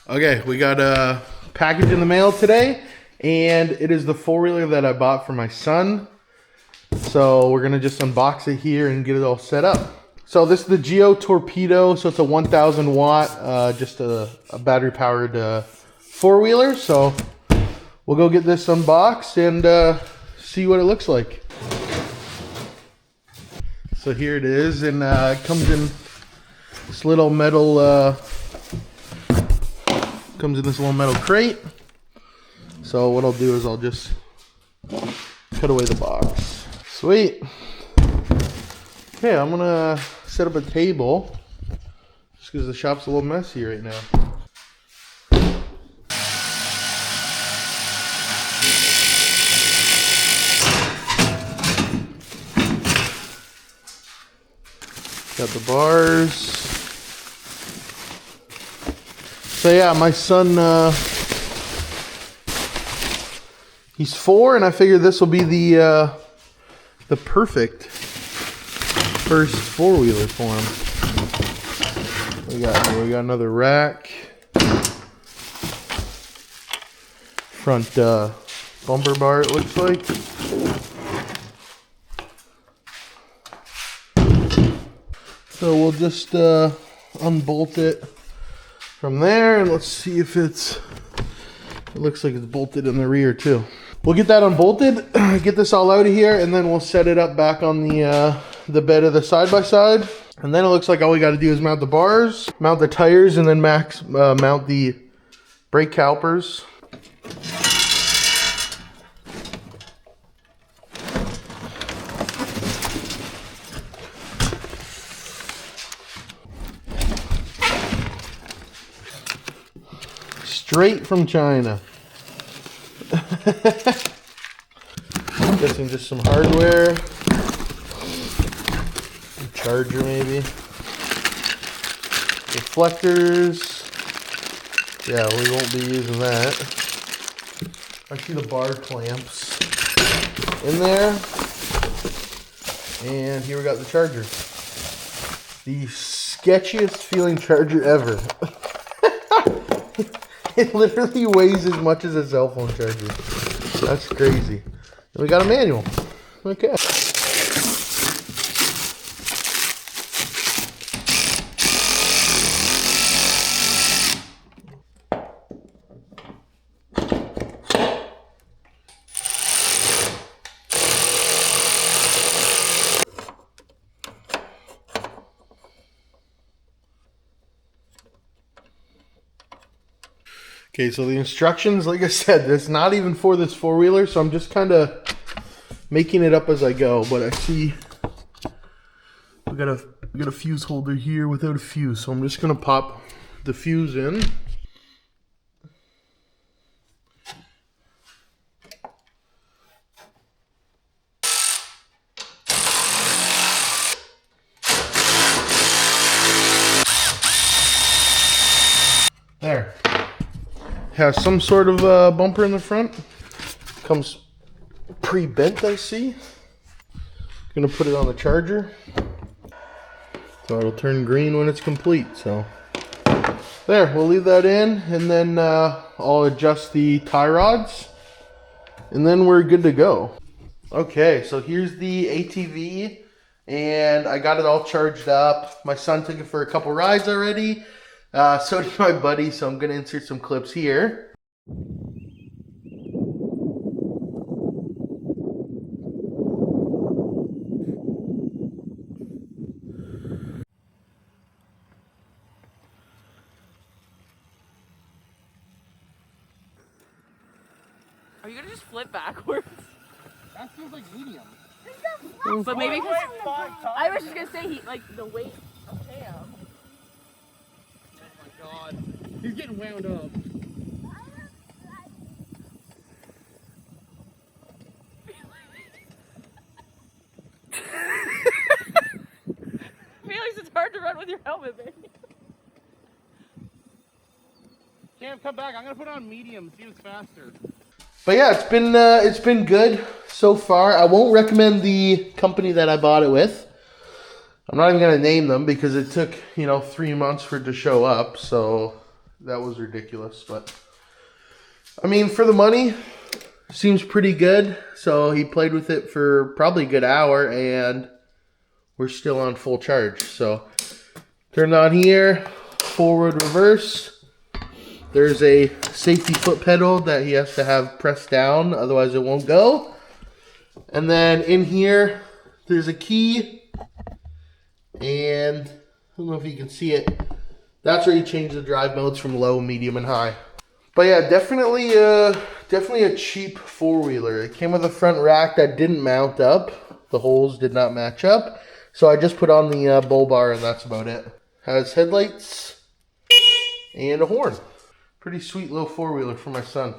Okay, we got a package in the mail today, and it is the four-wheeler that I bought for my son. So we're gonna just unbox it here and get it all set up. So this is the Gio Torpedo, so it's a 1000 watt, just a battery powered four-wheeler. So we'll go get this unboxed and see what it looks like. So here it is, and it comes in this little metal crate. So what I'll do is I'll just cut away the box. Sweet. Okay, I'm gonna set up a table just because the shop's a little messy right now. Got the bars. So yeah, my son, he's 4, and I figured this will be the perfect first four-wheeler for him. We got another rack, front bumper bar it looks like. So we'll just unbolt it from there, and let's see if it looks like it's bolted in the rear too. We'll get that unbolted, get this all out of here, and then we'll set it up back on the bed of the side-by-side. And then it looks like all we got to do is mount the bars, mount the tires, and then mount the brake calipers. Straight from China. I'm guessing just some hardware. A charger maybe. Reflectors. Yeah, we won't be using that. I see the bar clamps in there. And here we got the charger. The sketchiest feeling charger ever. It literally weighs as much as a cell phone charger. That's crazy. And we got a manual. Okay. Okay, so the instructions, like I said, it's not even for this four-wheeler, so I'm just kind of making it up as I go. But I see we got a fuse holder here without a fuse, so I'm just gonna pop the fuse in. There. Has some sort of bumper in the front. Comes pre-bent, I see. Gonna put it on the charger. So it'll turn green when it's complete. So there, we'll leave that in, and then I'll adjust the tie rods, and then we're good to go. Okay, so here's the ATV, and I got it all charged up. My son took it for a couple rides already. So did my buddy, so I'm going to insert some clips here. Are you going to just flip backwards? That feels like medium. But maybe because I was just going to say, the weight of Cam. God, he's getting wound up. Felix, it's hard to run with your helmet, baby. Cam, come back. I'm gonna put it on medium. See if it's faster. But yeah, it's been good so far. I won't recommend the company that I bought it with. I'm not even going to name them because it took, 3 months for it to show up. So That was ridiculous, but I mean, for the money, seems pretty good. So he played with it for probably a good hour, and we're still on full charge. So turn on here, forward, reverse. There's a safety foot pedal that he has to have pressed down, otherwise it won't go. And then in here, there's a key, and I don't know if you can see it. That's where you change the drive modes from low, medium, and high. But yeah, definitely a cheap four-wheeler. It came with a front rack that didn't mount up. The holes did not match up. So I just put on the bull bar, and that's about it. Has headlights and a horn. Pretty sweet little four-wheeler for my son.